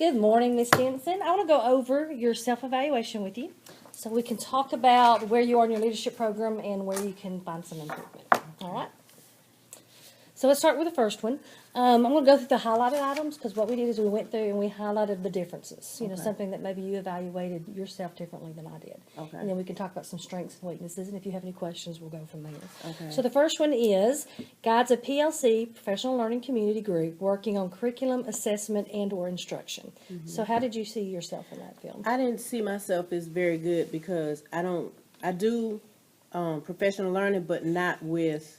Good morning, Ms. Denson. I want to go over your self-evaluation with you so we can talk about where you are in your leadership program and where you can find some improvement. All right? So let's start with the first one. I'm going to go through the highlighted items because what we did is we went through and we highlighted the differences. You know, something that maybe you evaluated yourself differently than I did. Okay. And then we can talk about some strengths and weaknesses. And if you have any questions, we'll go from there. Okay. So the first one is guides a PLC, Professional Learning Community Group, working on curriculum assessment and or instruction. So how did you see yourself in that film? I didn't see myself as very good because I do professional learning, but not with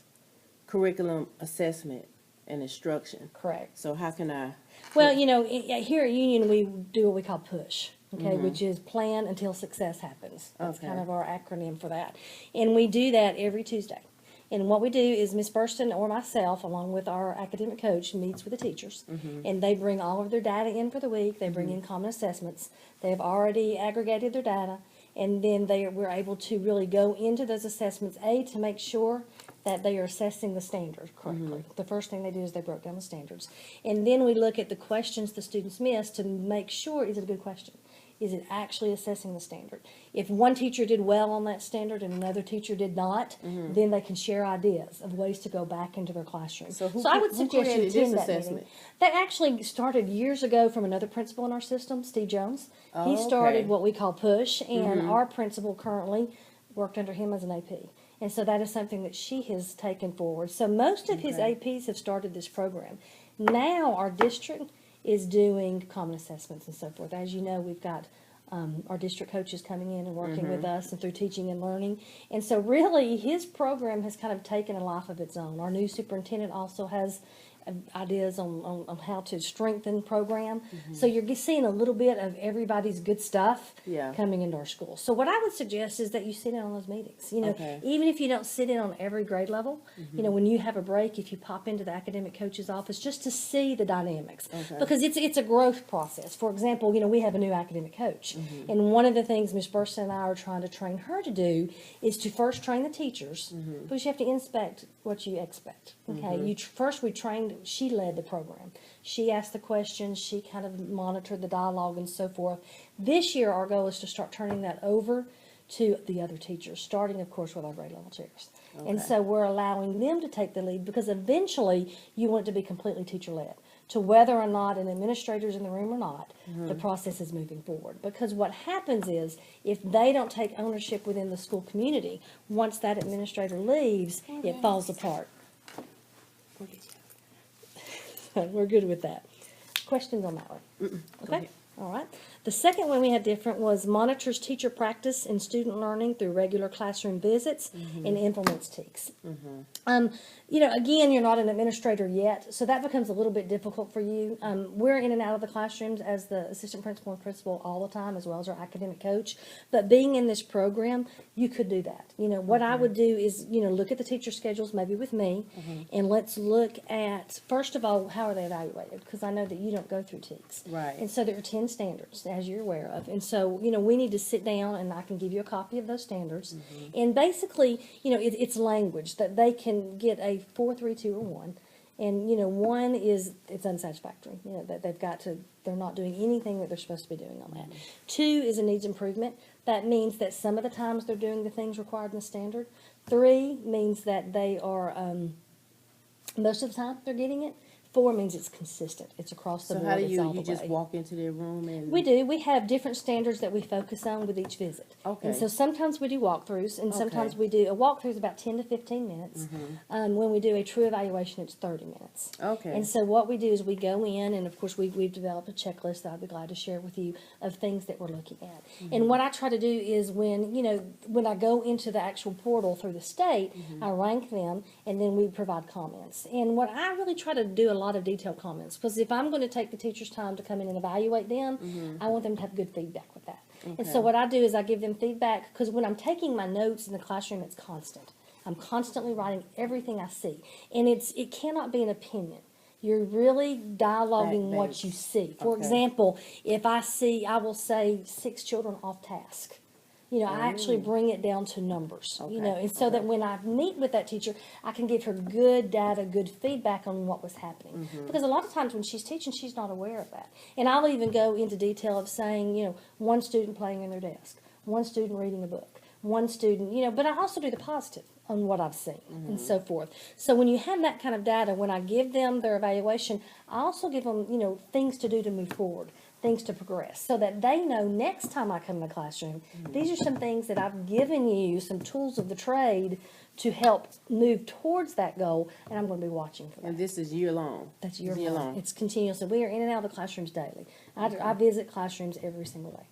curriculum assessment and instruction. Correct. So how can I? Well, you know, here at Union, we do what we call PUSH, okay, which is plan until success happens. That's kind of our acronym for that. And we do that every Tuesday. And what we do is Ms. Burston or myself, along with our academic coach, meets with the teachers. And they bring all of their data in for the week. They bring in common assessments. They've already aggregated their data. And then we're able to really go into those assessments, to make sure that they are assessing the standard correctly. The first thing they do is they broke down the standards. And then we look at the questions the students missed to make sure, is it a good question? Is it actually assessing the standard? If one teacher did well on that standard and another teacher did not, then they can share ideas of ways to go back into their classroom. So I would who suggest you created attend this that assessment? meeting. That actually started years ago from another principal in our system, Steve Jones. He started what we call PUSH, and our principal currently worked under him as an AP. And so that is something that she has taken forward. So most of his APs have started this program. Now our district is doing common assessments and so forth. As you know, we've got our district coaches coming in and working with us and through teaching and learning. And so really his program has kind of taken a life of its own. Our new superintendent also has ideas on how to strengthen program. So you're seeing a little bit of everybody's good stuff coming into our school. So what I would suggest is that you sit in on those meetings. You know, even if you don't sit in on every grade level, you know, when you have a break, if you pop into the academic coach's office just to see the dynamics, because it's a growth process. For example, you know, we have a new academic coach, and one of the things Ms. Burson and I are trying to train her to do is to first train the teachers, because you have to inspect what you expect. Okay, first we trained. She led the program. She asked the questions. She kind of monitored the dialogue and so forth. This year, our goal is to start turning that over to the other teachers, starting, of course, with our grade level chairs. And so we're allowing them to take the lead because eventually you want it to be completely teacher-led. To whether or not an administrator's in the room or not, the process is moving forward. Because what happens is, if they don't take ownership within the school community, once that administrator leaves, it falls apart. We're good with that. Questions on that one? Okay. All right. The second one we had different was monitors teacher practice and student learning through regular classroom visits and implements TEKS. You know, again, you're not an administrator yet, so that becomes a little bit difficult for you. We're in and out of the classrooms as the assistant principal and principal all the time, as well as our academic coach. But being in this program, you could do that. You know, what I would do is, you know, look at the teacher schedules, maybe with me, and let's look at, first of all, how are they evaluated? Because I know that you don't go through TEKS. Right. And so there are 10 standards, as you're aware of. And so, you know, we need to sit down, and I can give you a copy of those standards. And basically, you know, it's language that they can get a 4, 3, 2, or 1. And, you know, 1 is it's unsatisfactory. You know, that they're not doing anything that they're supposed to be doing on that. 2 is a needs improvement. That means that some of the times they're doing the things required in the standard. 3 means that they are, most of the time they're getting it. 4 means it's consistent. It's across the board. So how do it's all you the just way. walk into their room and? We do. We have different standards that we focus on with each visit. Okay. And so sometimes we do walkthroughs, and sometimes we do a walkthrough is about 10 to 15 minutes. When we do a true evaluation, it's 30 minutes. Okay. And so what we do is we go in, and of course we've developed a checklist that I'd be glad to share with you of things that we're looking at. And what I try to do is when I go into the actual portal through the state, I rank them, and then we provide comments. And what I really try to do a lot of detailed comments, because if I'm going to take the teacher's time to come in and evaluate them, I want them to have good feedback with that. And so what I do is I give them feedback, because when I'm taking my notes in the classroom, it's constant. I'm constantly writing everything I see. And it cannot be an opinion. You're really dialoguing what you see. For example, if I will say 6 children off task. I actually bring it down to numbers, Okay, and so that when I meet with that teacher, I can give her good data, good feedback on what was happening. Because a lot of times when she's teaching, she's not aware of that. And I'll even go into detail of saying, one student playing in their desk, one student reading a book, one student, but I also do the positive on what I've seen and so forth. So when you have that kind of data, when I give them their evaluation, I also give them, things to do to move forward, things to progress, so that they know next time I come in the classroom, these are some things that I've given you, some tools of the trade to help move towards that goal, and I'm going to be watching for that. And this is year long? That's year long. It's continuous. We are in and out of the classrooms daily. I visit classrooms every single day.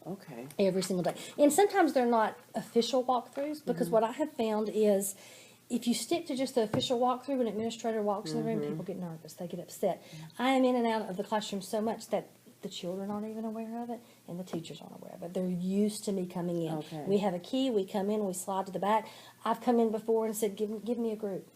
Okay. Every single day. And sometimes they're not official walkthroughs, because what I have found is if you stick to just the official walkthrough, when an administrator walks in the room, people get nervous. They get upset. I am in and out of the classroom so much that the children aren't even aware of it, and the teachers aren't aware of it. They're used to me coming in. Okay. We have a key. We come in. We slide to the back. I've come in before and said, give me a group.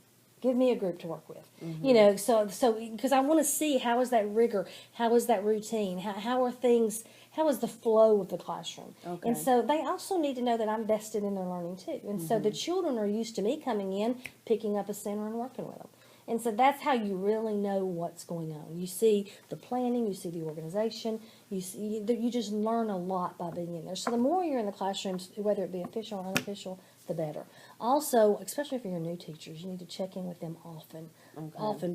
Give me a group to work with. So because I want to see how is that rigor, how is that routine, how are things, how is the flow of the classroom. Okay. And so they also need to know that I'm vested in their learning too. And so the children are used to me coming in, picking up a center and working with them. And so that's how you really know what's going on. You see the planning, you see the organization, you just learn a lot by being in there. So the more you're in the classrooms, whether it be official or unofficial, the better. Also, especially for your new teachers, you need to check in with them often,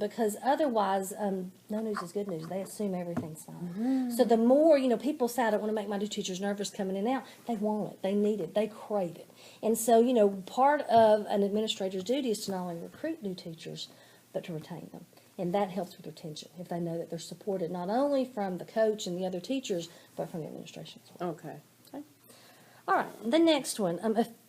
because otherwise, no news is good news. They assume everything's fine. So the more, people say, I don't want to make my new teachers nervous coming in and out. They want it. They need it. They crave it. And so, part of an administrator's duty is to not only recruit new teachers, but to retain them. And that helps with retention, if they know that they're supported not only from the coach and the other teachers, but from the administration as well. Okay. All right, the next one.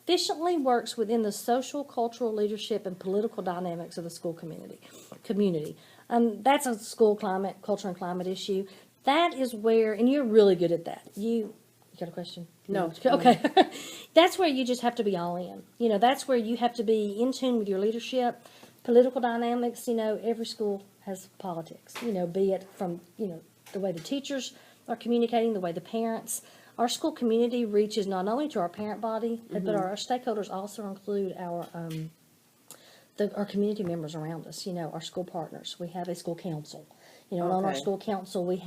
Efficiently works within the social, cultural, leadership, and political dynamics of the school community. That's a school climate, culture and climate issue. That is where, and you're really good at that. You got a question? No. Okay. That's where you just have to be all in. That's where you have to be in tune with your leadership. Political dynamics, every school has politics, be it from, the way the teachers are communicating, the way the parents. Our school community reaches not only to our parent body, but our stakeholders also include our community members around us, our school partners. We have a school council. On our school council, we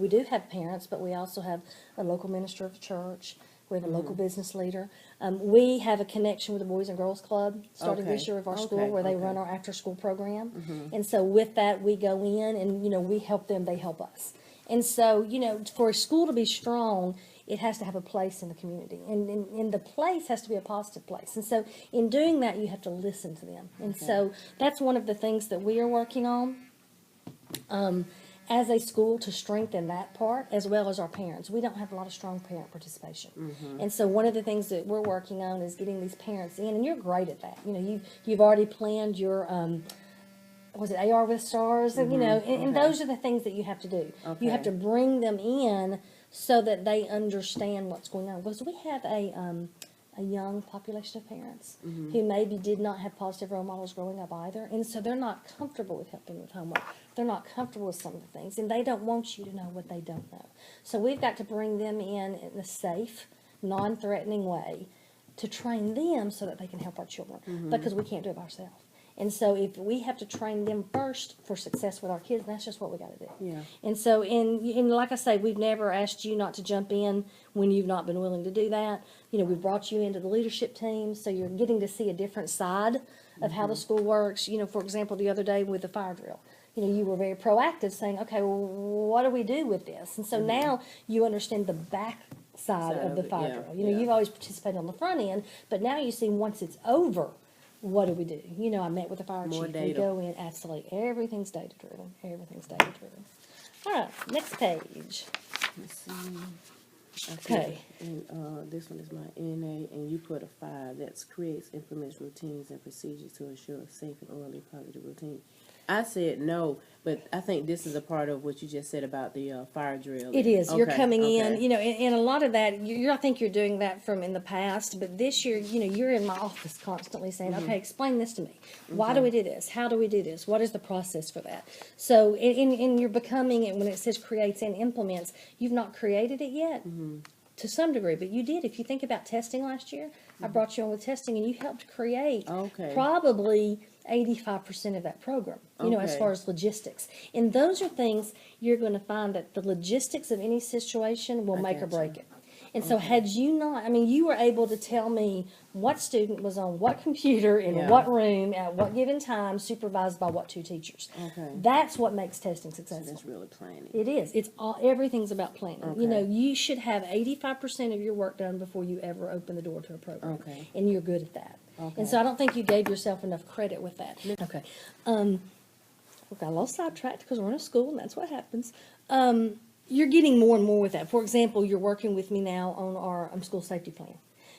do have parents, but we also have a local minister of the church. We have a local business leader. We have a connection with the Boys and Girls Club starting this year of our school, where they run our after-school program. And so with that, we go in and, we help them, they help us. And so, for a school to be strong, it has to have a place in the community. And the place has to be a positive place. And so in doing that, you have to listen to them. And so that's one of the things that we are working on. As a school, to strengthen that part, as well as our parents. We don't have a lot of strong parent participation. And so one of the things that we're working on is getting these parents in, and you're great at that. You've already planned your, was it AR with stars? And, and those are the things that you have to do. You have to bring them in so that they understand what's going on. Because we have a young population of parents who maybe did not have positive role models growing up either, and so they're not comfortable with helping with homework. They're not comfortable with some of the things, and they don't want you to know what they don't know. So we've got to bring them in a safe, non-threatening way to train them so that they can help our children, because we can't do it by ourselves. And so if we have to train them first for success with our kids, that's just what we got to do. Yeah. And so, and like I say, we've never asked you not to jump in when you've not been willing to do that. We've brought you into the leadership team, so you're getting to see a different side of how the school works. For example, the other day with the fire drill, you were very proactive, saying, okay, well, what do we do with this? And so now you understand the back side of the fire drill. You've always participated on the front end, but now you see once it's over, what do we do? I met with the fire chief. We go in, absolutely. Everything's data driven. All right, next page. Let's see. Okay. And this one is my NA, and you put a 5 that creates, implements routines and procedures to ensure a safe and orderly positive routine. I said no, but I think this is a part of what you just said about the fire drill. It is. You're coming in, and a lot of that, I think you're doing that from in the past, but this year, you're in my office constantly saying, okay, explain this to me. Why do we do this? How do we do this? What is the process for that? So, and you're becoming it when it says creates and implements. You've not created it yet. to some degree, but you did. If you think about testing last year, I brought you on with testing, and you helped create probably 85% of that program, you know, as far as logistics. And those are things you're going to find that the logistics of any situation will make or break it. And so had you not, I mean, you were able to tell me what student was on what computer in what room at what given time, supervised by what two teachers. That's what makes testing successful. So that's really planning. It is. It's all, everything's about planning. You know, you should have 85% of your work done before you ever open the door to a program. And you're good at that. And so I don't think you gave yourself enough credit with that. Okay. We got a little sidetracked because we're in a school, and that's what happens. You're getting more and more with that. For example, you're working with me now on our school safety plan.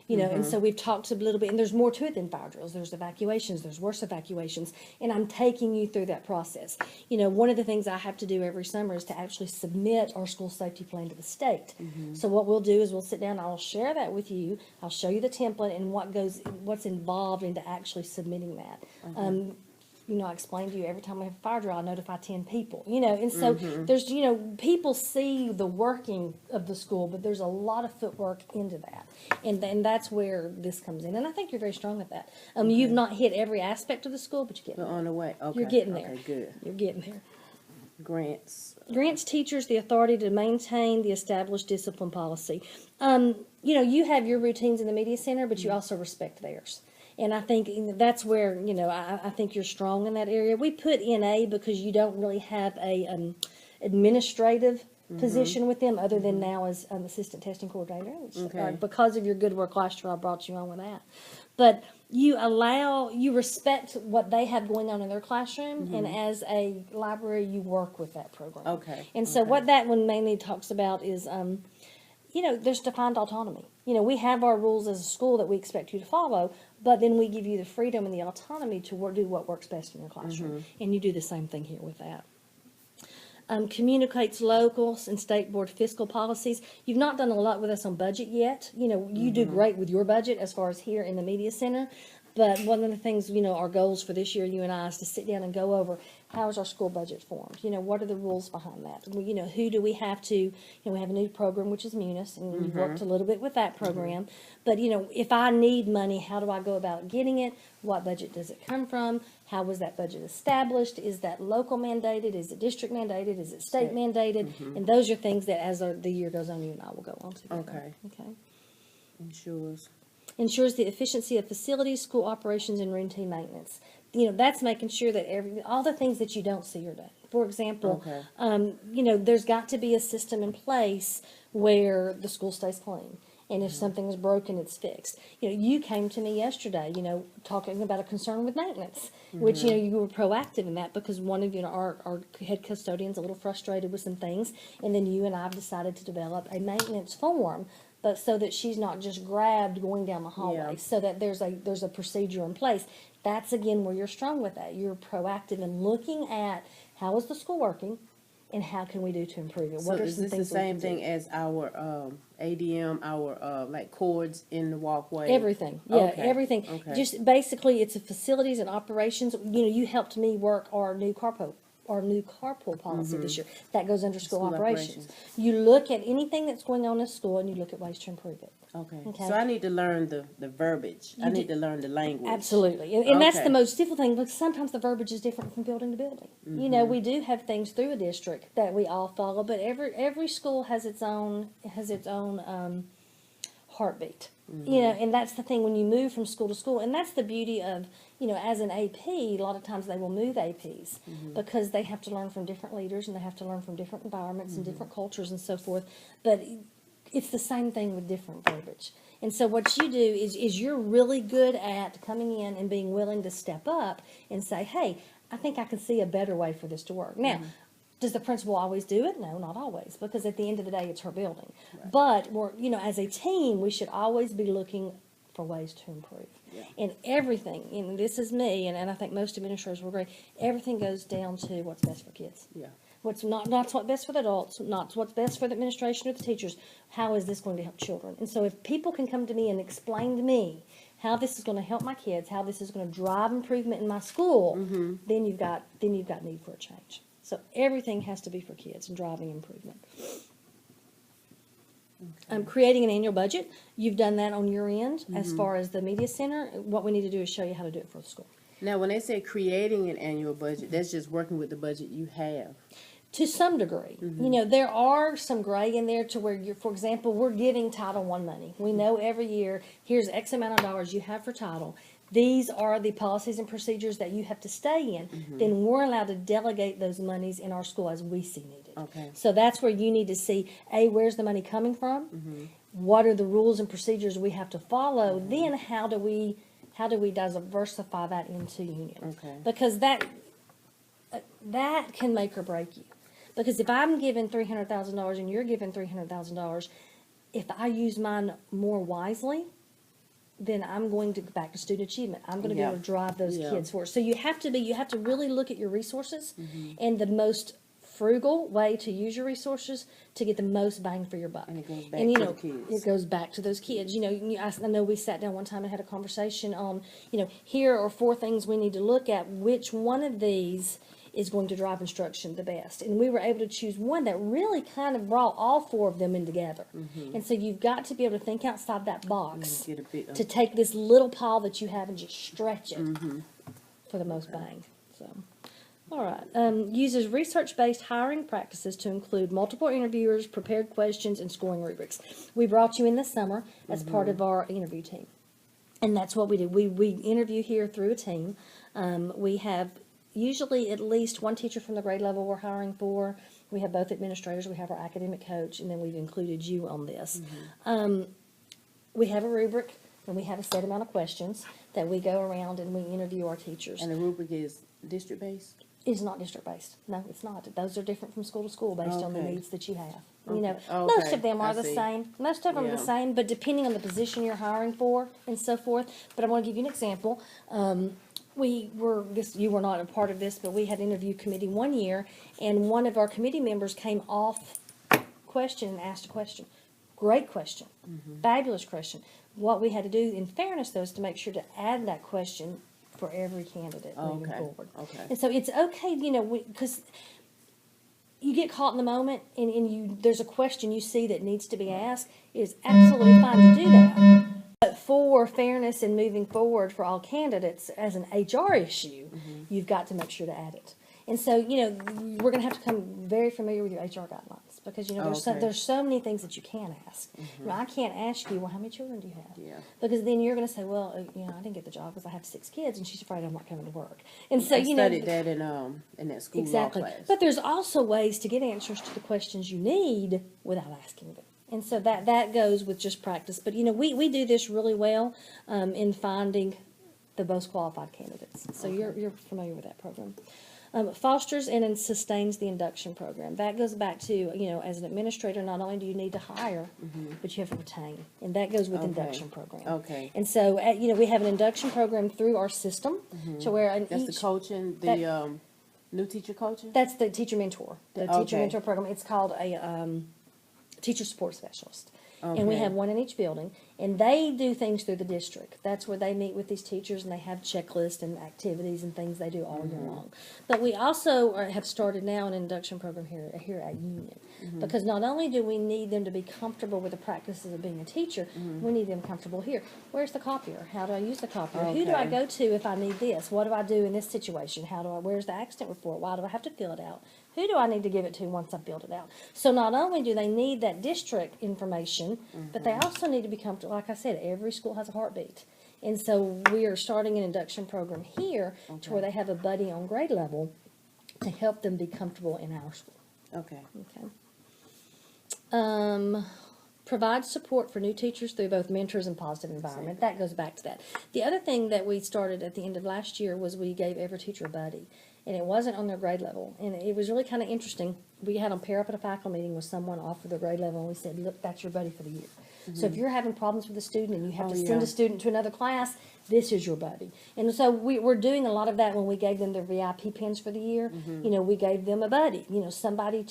You know, and so we've talked a little bit, and there's more to it than fire drills. There's evacuations, there's worse evacuations, and I'm taking you through that process. You know, one of the things I have to do every summer is to actually submit our school safety plan to the state. So what we'll do is we'll sit down, I'll share that with you, I'll show you the template and what's involved into actually submitting that. You know, I explained to you, every time we have a fire drill, I notify 10 people, you know, and so there's, you know, people see the working of the school, but there's a lot of footwork into that. And that's where this comes in. And I think you're very strong at that. You've not hit every aspect of the school, but you're getting there. On the way. Okay. You're getting there. Okay, good. You're getting there. Grants. Grants teachers the authority to maintain the established discipline policy. You know, you have your routines in the media center, but you also respect theirs. And I think that's where, you know, I think you're strong in that area. We put NA because you don't really have a administrative position with them other than now as assistant testing coordinator. Which, because of your good work last year, I brought you on with that. But you respect what they have going on in their classroom, and as a library, you work with that program. And so what that one mainly talks about is, you know, there's defined autonomy. You know, we have our rules as a school that we expect you to follow, but then we give you the freedom and the autonomy to do what works best in your classroom. And you do the same thing here with that. Communicates local and state board fiscal policies. You've not done a lot with us on budget yet. You know, you do great with your budget as far as here in the media center. But one of the things, you know, our goals for this year, you and I, is to sit down and go over how is our school budget formed? You know, what are the rules behind that? You know, who do we have to, you know, we have a new program, which is Munis, and we've worked a little bit with that program. But, you know, if I need money, how do I go about getting it? What budget does it come from? How was that budget established? Is that local mandated? Is it district mandated? Is it state mandated? And those are things that as the year goes on, you and I will go on to. Okay. Ensures the efficiency of facilities, school operations, and routine maintenance. You know, that's making sure that all the things that you don't see are done. For example, you know, there's got to be a system in place where the school stays clean. And if something is broken, it's fixed. You know, you came to me yesterday, you know, talking about a concern with maintenance, which, you know, you were proactive in that because one of, you know, our head custodian's a little frustrated with some things. And then you and I have decided to develop a maintenance form, but so that she's not just grabbed going down the hallway, so that there's a procedure in place. That's, again, where you're strong with that. You're proactive in looking at how is the school working and how can we do to improve it. What so are is some this things the same thing as our ADM, our like cords in the walkway? Everything, everything. Just basically, it's a facilities and operations. You know, you helped me work our new carpool policy this year. That goes under school operations. You look at anything that's going on in school and you look at ways to improve it. So I need to learn the verbiage. I need to learn the language. Absolutely. And that's the most difficult thing, because sometimes the verbiage is different from building to building. You know, we do have things through a district that we all follow, but every school has its own heartbeat. You know, and that's the thing when you move from school to school, and that's the beauty of, you know, as an AP, a lot of times they will move APs because they have to learn from different leaders and they have to learn from different environments and different cultures and so forth. But it's the same thing with different verbiage. And so what you do is you're really good at coming in and being willing to step up and say, hey, I think I can see a better way for this to work. Now, does the principal always do it? No, not always, because at the end of the day, it's her building. But we're, you know, as a team, we should always be looking for ways to improve. And everything, and this is me, and I think most administrators will agree, everything goes down to what's best for kids. What's not what's best for the adults, not what's best for the administration or the teachers. How is this going to help children? And so if people can come to me and explain to me how this is going to help my kids, how this is going to drive improvement in my school, then you've got need for a change. So everything has to be for kids and driving improvement. Creating an annual budget. You've done that on your end as far as the media center. What we need to do is show you how to do it for the school. Now, when they say creating an annual budget, that's just working with the budget you have. To some degree. You know, there are some gray in there to where you're, for example, we're giving Title I money. We know every year, here's X amount of dollars you have for Title. These are the policies and procedures that you have to stay in. Then we're allowed to delegate those monies in our school as we see needed. Okay. So that's where you need to see, A, where's the money coming from? What are the rules and procedures we have to follow? Then how do we diversify that into union? Okay. Because that can make or break you. Because if I'm giving $300,000 and you're giving $300,000, if I use mine more wisely, then I'm going to go back to student achievement. I'm going to be able to drive those kids forward. So you have to really look at your resources and the most frugal way to use your resources to get the most bang for your buck. And it goes back and, to the kids. It goes back to those kids. You know, I know we sat down one time and had a conversation on, here are 4 things we need to look at. Which one of these is going to drive instruction the best? And we were able to choose one that really kind of brought all 4 of them in together. And so you've got to be able to think outside that box to take this little pile that you have and just stretch it for the most bang. So, all right. Uses research-based hiring practices to include multiple interviewers, prepared questions, and scoring rubrics. We brought you in this summer as part of our interview team. And that's what we do. We interview here through a team. We have usually at least one teacher from the grade level we're hiring for. We have both administrators. We have our academic coach, and then we've included you on this. We have a rubric, and we have a set amount of questions that we go around and we interview our teachers. And the rubric is district-based? It's not district-based. No, it's not. Those are different from school to school based on the needs that you have. Okay. Most of them are the same. Most of them are the same, but depending on the position you're hiring for and so forth. But I want to give you an example. You were not a part of this, but we had an interview committee one year, and one of our committee members came off question and asked a question. Great question. Fabulous question. What we had to do, in fairness, though, is to make sure to add that question for every candidate moving forward. Okay. And so it's okay, because you get caught in the moment and there's a question you see that needs to be asked. It is absolutely fine to do that. But for fairness and moving forward for all candidates as an HR issue, you've got to make sure to add it. And so, we're going to have to become very familiar with your HR guidelines because, there's so many things that you can ask. I can't ask you, well, how many children do you have? Yeah. Because then you're going to say, well, I didn't get the job because I have 6 kids and she's afraid I'm not coming to work. And so, I studied that in that school law class. But there's also ways to get answers to the questions you need without asking them. And so that goes with just practice. But, we do this really well in finding the most qualified candidates. So you're familiar with that program. Fosters and sustains the induction program. That goes back to, as an administrator, not only do you need to hire, but you have to retain. And that goes with induction program. Okay. And so, we have an induction program through our system to where that's the coaching, new teacher coaching? That's the teacher mentor. The teacher mentor program. It's called a teacher support specialist. Okay. And we have one in each building, and they do things through the district. That's where they meet with these teachers, and they have checklists and activities and things they do all year long. But we also have started now an induction program here at Union, because not only do we need them to be comfortable with the practices of being a teacher, we need them comfortable here. Where's the copier? How do I use the copier? Who do I go to if I need this? What do I do in this situation? Where's the accident report? Why do I have to fill it out? Who do I need to give it to once I've filled it out? So not only do they need that district information, but they also need to be comfortable. Like I said, every school has a heartbeat. And so we are starting an induction program here to where they have a buddy on grade level to help them be comfortable in our school. Okay. Provide support for new teachers through both mentors and positive environment. That goes back to that. The other thing that we started at the end of last year was we gave every teacher a buddy. And it wasn't on their grade level. And it was really kind of interesting. We had on pair up at a faculty meeting with someone off of their grade level, and we said, look, that's your buddy for the year. So if you're having problems with a student and you have to send a student to another class, this is your buddy. And so we're doing a lot of that when we gave them their VIP pins for the year. We gave them a buddy, somebody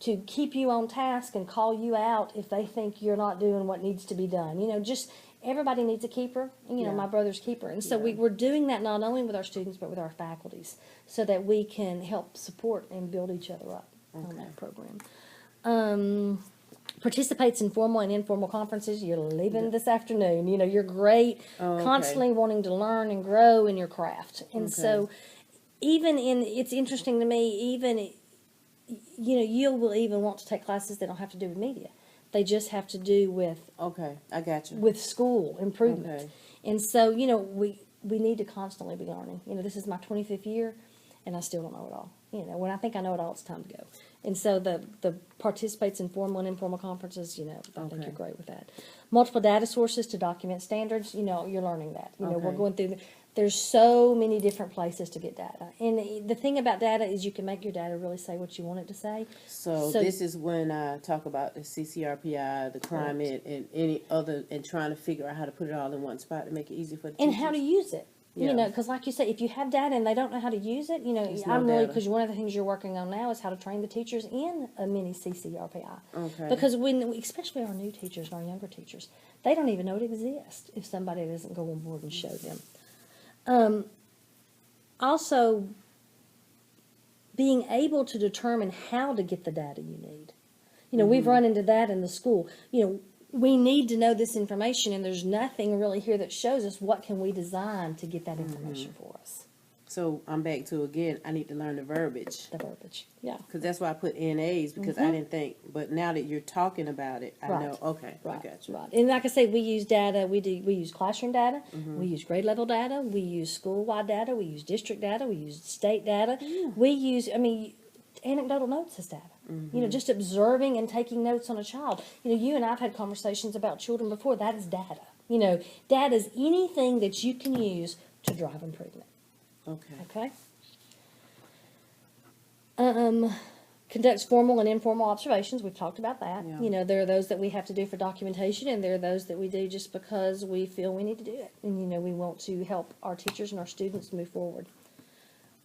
to keep you on task and call you out if they think you're not doing what needs to be done. Just everybody needs a keeper. My brother's keeper. And so we're doing that not only with our students but with our faculties so that we can help support and build each other up on that program. participates in formal and informal conferences. You're leaving this afternoon. You know, you're great, okay. constantly wanting to learn and grow in your craft. And Okay. so, it's interesting to me, you will even want to take classes that don't have to do with media. They just have to do with Okay, I got you. with school improvement. Okay. And so, we need to constantly be learning. This is my 25th year, and I still don't know it all. When I think I know it all, it's time to go. And so the participates in formal and informal conferences, I think Okay. you're great with that. Multiple data sources to document standards, you're learning that. We're Okay. going through, there's so many different places to get data. And the thing about data is you can make your data really say what you want it to say. So this is when I talk about the CCRPI, the climate, and any other, and trying to figure out how to put it all in one spot to make it easy for the And teachers. how to use it. Yeah. Because like you say, if you have data and they don't know how to use it, There's no I'm really, data. because one of the things you're working on now is how to train the teachers in a mini CCRPI. Okay. Because especially our new teachers and our younger teachers, they don't even know it exists if somebody doesn't go on board and show them. Also, being able to determine how to get the data you need. We've run into that in the school. We need to know this information, and there's nothing really here that shows us what can we design to get that information for us. So I'm back to, again, I need to learn the verbiage. The verbiage, yeah. Because that's why I put NAs, because I didn't think, but now that you're talking about it, I Right. know, okay, Right, I got you. right. And like I say, we use data. We use classroom data. We use grade level data. We use school-wide data. We use district data. We use state data. We use, anecdotal notes as data. Just observing and taking notes on a child. You and I've had conversations about children before. That is data. Data is anything that you can use to drive improvement. Okay. Okay. Conducts formal and informal observations. We've talked about that. Yeah. There are those that we have to do for documentation, and there are those that we do just because we feel we need to do it. And, we want to help our teachers and our students move forward.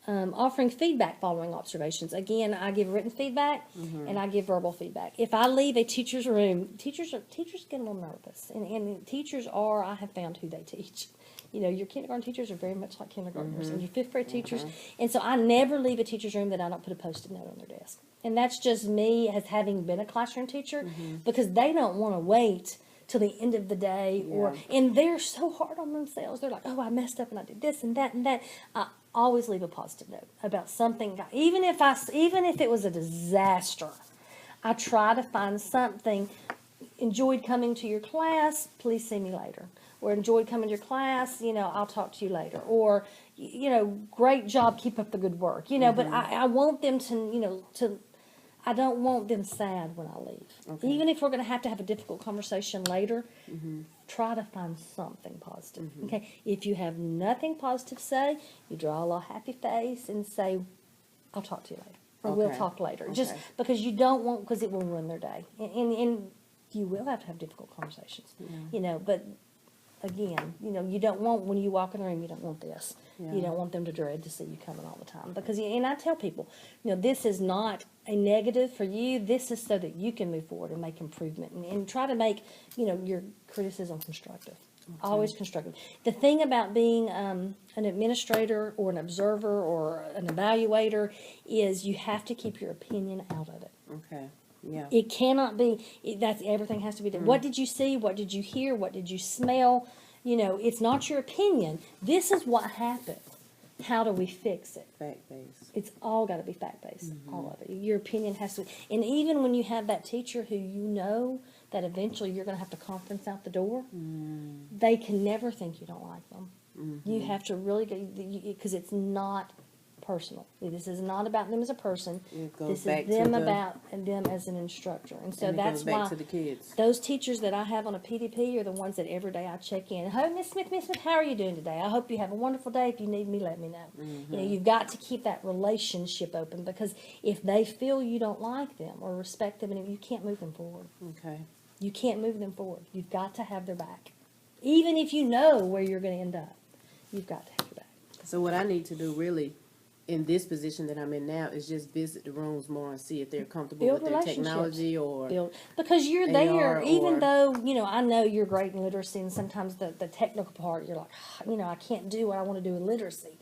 Offering feedback following observations. Again, I give written feedback and I give verbal feedback. If I leave a teacher's room, teachers get a little nervous. And teachers I have found who they teach. Your kindergarten teachers are very much like kindergartners and your fifth grade teachers. And so I never leave a teacher's room that I don't put a Post-it note on their desk. And that's just me as having been a classroom teacher because they don't want to wait till the end of the day and they're so hard on themselves. They're like, oh, I messed up and I did this and that and that. I always leave a positive note about something. Even if it was a disaster, I try to find something. Enjoyed coming to your class, please see me later. Or enjoyed coming to your class, I'll talk to you later. Or, great job, keep up the good work. But I want them to I don't want them sad when I leave. Okay. Even if we're going to have a difficult conversation later, try to find something positive. Okay? If you have nothing positive to say, you draw a little happy face and say, I'll talk to you later. Or we'll Okay. talk later. Okay. Just because you don't want, because it will ruin their day. And you will have to have difficult conversations. But again, you don't want, when you walk in the room, you don't want this. Yeah. You don't want them to dread to see you coming all the time. Because, and I tell people, this is not a negative for you. This is so that you can move forward and make improvement and try to make, your criticism constructive. Always constructive. The thing about being an administrator or an observer or an evaluator is you have to keep your opinion out of it. Okay. Yeah. It cannot be, everything has to be done. What did you see? What did you hear? What did you smell? It's not your opinion. This is what happened. How do we fix it? Fact-based. It's all got to be fact-based, all of it. Your opinion has to, and even when you have that teacher who that eventually you're going to have to conference out the door, they can never think you don't like them. You have to really because it's not personal. This is not about them as a person. It goes This is back them to about and them as an instructor. And so and it that's goes back why to the kids. those teachers that I have on a PDP are the ones that every day I check in. Hey, Miss Smith, how are you doing today? I hope you have a wonderful day. If you need me, let me know. You've got to keep that relationship open because if they feel you don't like them or respect them, you can't move them forward. Okay. You can't move them forward. You've got to have their back. Even if you know where you're going to end up, you've got to have their back. So what I need to do really in this position that I'm in now is just visit the rooms more and see if they're comfortable Build with their relationships. technology or Because you're AR there, even or- though, I know you're great in literacy and sometimes the technical part, you're like, I can't do what I want to do in literacy.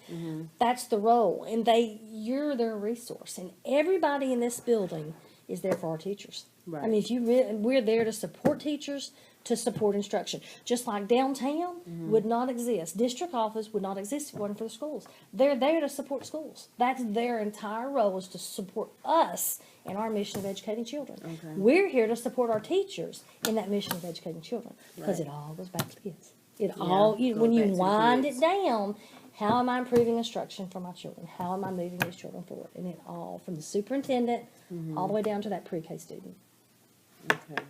That's the role. And you're their resource. And everybody in this building is there for our teachers. Right. I mean, we're there to support teachers, to support instruction. Just like downtown would not exist. District office would not exist if it wasn't for the schools. They're there to support schools. That's their entire role, is to support us in our mission of educating children. Okay. We're here to support our teachers in that mission of educating children, because Right. it all goes back to kids. It Yeah, all, goes when you back to the wind kids. it down, how am I improving instruction for my children? How am I moving these children forward? And it all, from the superintendent all the way down to that pre-K student. Okay.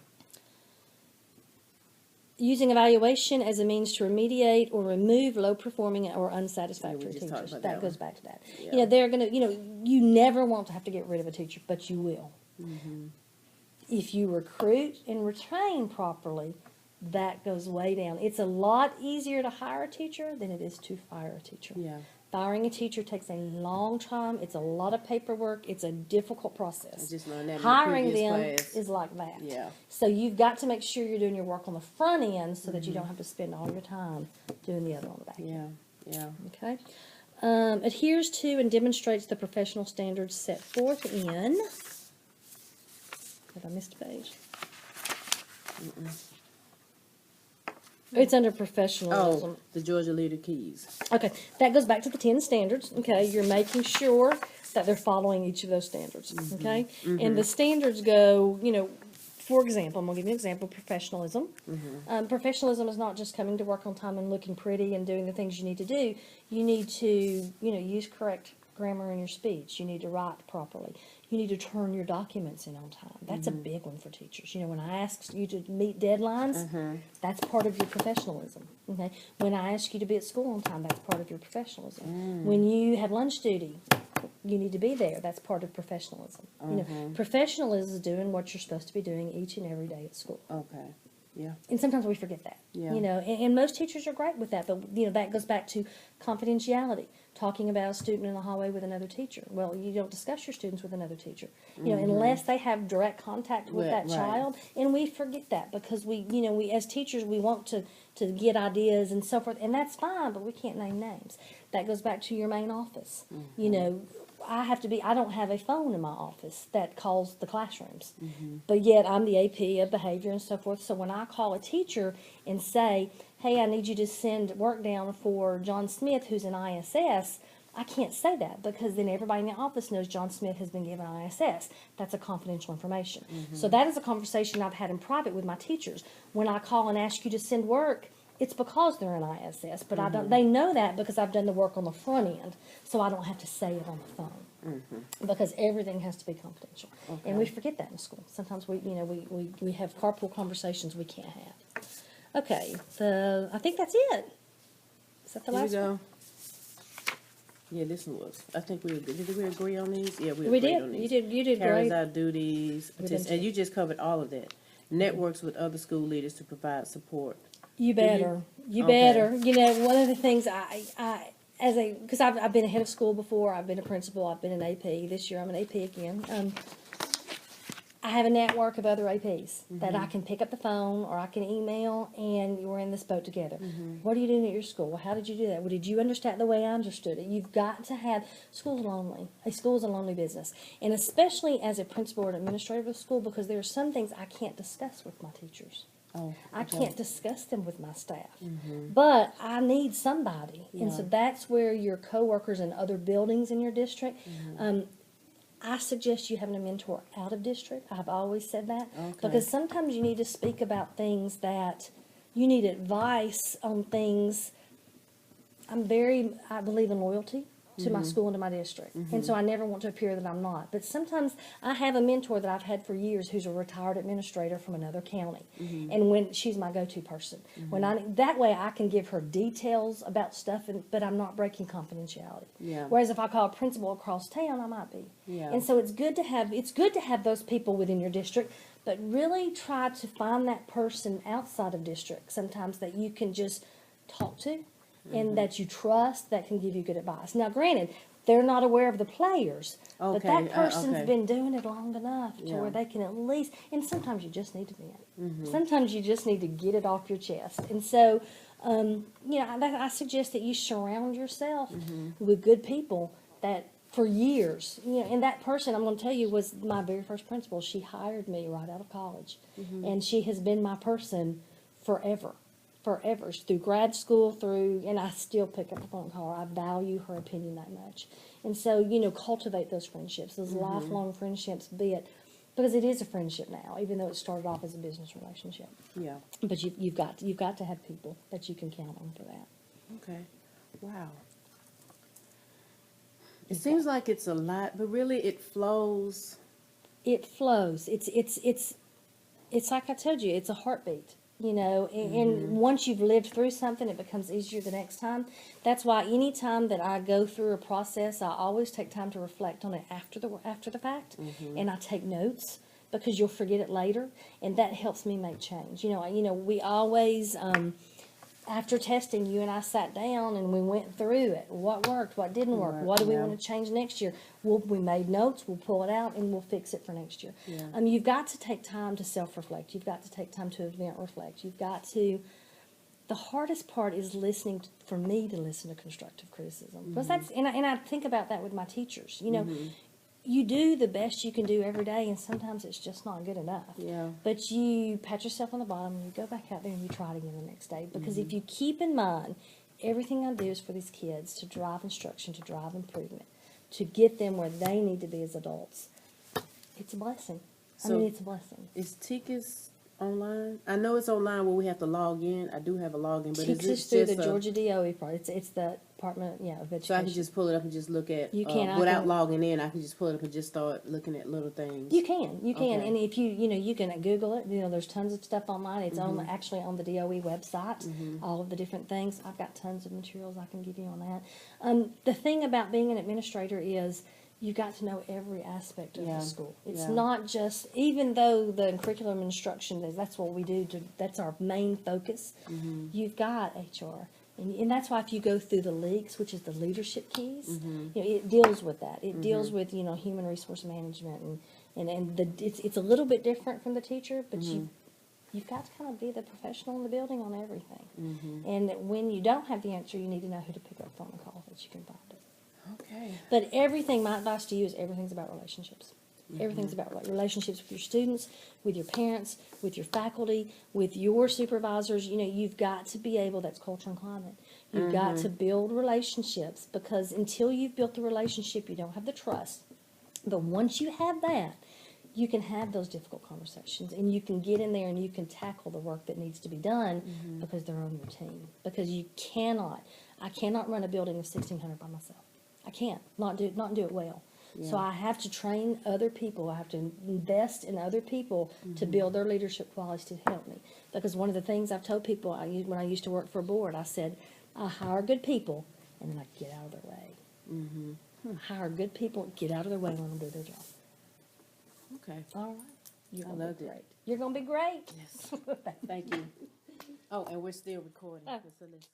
Using evaluation as a means to remediate or remove low-performing or unsatisfactory Yeah, we just talked teachers. about That that goes one. back to that. Yeah. You know, they're gonna, you never want to have to get rid of a teacher, but you will. If you recruit and retrain properly, that goes way down. It's a lot easier to hire a teacher than it is to fire a teacher. Yeah. Firing a teacher takes a long time. It's a lot of paperwork. It's a difficult process. I just learned that in the Hiring previous them class. is like that. Yeah. So you've got to make sure you're doing your work on the front end so that you don't have to spend all your time doing the other on the back end. Yeah. Yeah. Okay. Adheres to and demonstrates the professional standards set forth in. Have I missed a page? It's under professionalism. Oh, the Georgia Leader Keys. Okay, that goes back to the 10 standards. Okay, you're making sure that they're following each of those standards. Okay, and the standards go, for example, I'm going to give you an example, professionalism. Professionalism is not just coming to work on time and looking pretty and doing the things you need to do. You need to, use correct grammar in your speech. You need to write properly. You need to turn your documents in on time. That's a big one for teachers. When I ask you to meet deadlines, that's part of your professionalism. Okay. When I ask you to be at school on time, that's part of your professionalism. When you have lunch duty, you need to be there. That's part of professionalism. Professionalism is doing what you're supposed to be doing each and every day at school. Okay. Yeah. And sometimes we forget that. Yeah. And most teachers are great with that, but that goes back to confidentiality. Talking about a student in the hallway with another teacher. Well, you don't discuss your students with another teacher, unless they have direct contact with that Right. child. And we forget that because we as teachers, we want to get ideas and so forth, and that's fine, but we can't name names. That goes back to your main office. I don't have a phone in my office that calls the classrooms, but yet I'm the AP of behavior and so forth. So when I call a teacher and say, hey, I need you to send work down for John Smith, who's in ISS, I can't say that because then everybody in the office knows John Smith has been given ISS. That's a confidential information. So that is a conversation I've had in private with my teachers. When I call and ask you to send work, it's because they're in ISS, but I don't. They know that because I've done the work on the front end, so I don't have to say it on the phone because everything has to be confidential, and we forget that in school. Sometimes we have carpool conversations we can't have. Okay, I think that's it. Is that the Here we last go. one? Yeah, this one was. I think did we agree on these? Yeah, we We agreed did. on You these. did. You did Carries great. out duties, We did too. and you just covered all of that. Networks with other school leaders to provide support. You better. You Okay. better. One of the things because I've been a head of school before. I've been a principal. I've been an AP. This year I'm an AP again. I have a network of other APs that I can pick up the phone or I can email, and we're in this boat together. What are you doing at your school? How did you do that? Well, did you understand the way I understood it? You've got to have school's lonely. A school is a lonely business, and especially as a principal or an administrator of a school, because there are some things I can't discuss with my teachers. Oh, I okay. can't discuss them with my staff, but I need somebody, and so Yeah. that's where your coworkers in other buildings in your district. I suggest you having a mentor out of district. I've always said that because sometimes you need to speak about things that you need advice on things. I believe in loyalty to my school and to my district. And so I never want to appear that I'm not. But sometimes I have a mentor that I've had for years who's a retired administrator from another county. And when she's my go-to person. That way I can give her details about stuff, but I'm not breaking confidentiality. Yeah. Whereas if I call a principal across town, I might be. Yeah. And so it's good to have those people within your district, but really try to find that person outside of district sometimes that you can just talk to. And that you trust, that can give you good advice. Now, granted, they're not aware of the players, but Okay, that person's okay. been doing it long enough to Yeah. where they can at least, and sometimes you just need to vent. Sometimes you just need to get it off your chest. And so, I suggest that you surround yourself with good people that for years. You know, and that person, I'm going to tell you, was my very first principal. She hired me right out of college, and she has been my person forever. Forever, through grad school, and I still pick up the phone and call her. I value her opinion that much. And so, you know, cultivate those friendships, those lifelong friendships, because it is a friendship now, even though it started off as a business relationship. Yeah. But you've got to have people that you can count on for that. Okay. Wow. It seems like it's a lot, but really it flows. It flows. It's like I told you, it's a heartbeat. You know, and once you've lived through something, it becomes easier the next time. That's why any time that I go through a process, I always take time to reflect on it after the fact, and I take notes, because you'll forget it later, and that helps me make change. You know, we always, after testing, you and I sat down and we went through it. What worked? What didn't work? Right, What do we yeah. want to change next year? We made notes. We'll pull it out and we'll fix it for next year. Yeah. You've got to take time to self-reflect. You've got to take time to event reflect. You've got to. The hardest part is listening. For me to listen to constructive criticism, because and I think about that with my teachers. You know. You do the best you can do every day, and sometimes it's just not good enough. Yeah. But you pat yourself on the bottom, and you go back out there and you try it again the next day. Because if you keep in mind, everything I do is for these kids to drive instruction, to drive improvement, to get them where they need to be as adults. It's a blessing. So it's a blessing. Is TICS online? I know it's online where we have to log in. I do have a login, but TICS is is it through just the Georgia DOE part. It's the Department, of Education. So I can just pull it up and just look at, You can, without logging in, I can just pull it up and just start looking at little things. You can, Okay. and if you can Google it. You know, there's tons of stuff online. It's actually on the DOE website. All of the different things. I've got tons of materials I can give you on that. The thing about being an administrator is you've got to know every aspect of the school. It's not just, even though the curriculum instruction that's what we do. That's our main focus. You've got HR. And that's why if you go through the LKES, which is the leadership keys, it deals with that. It deals with, human resource management, and it's a little bit different from the teacher, but you've got to kind of be the professional in the building on everything. And when you don't have the answer, you need to know who to pick up the phone and call that you can find it. Okay. But everything, my advice to you is everything's about relationships. Everything's about relationships with your students, with your parents, with your faculty, with your supervisors. You've got to be able, that's culture and climate. You've got to build relationships, because until you've built the relationship, you don't have the trust. But once you have that, you can have those difficult conversations, and you can get in there and you can tackle the work that needs to be done because they're on your team. Because I cannot run a building of 1,600 by myself. I can't, not do it well. Yeah. So I have to train other people. I have to invest in other people to build their leadership qualities to help me. Because one of the things I've told people when I used to work for a board, I said, I hire good people, and then I get out of their way. I hire good people, get out of their way, and let them do their job. Okay. All right. You're I gonna loved be it. great. You're going to be great. Yes. Thank you. Oh, and we're still recording. Oh. So let's-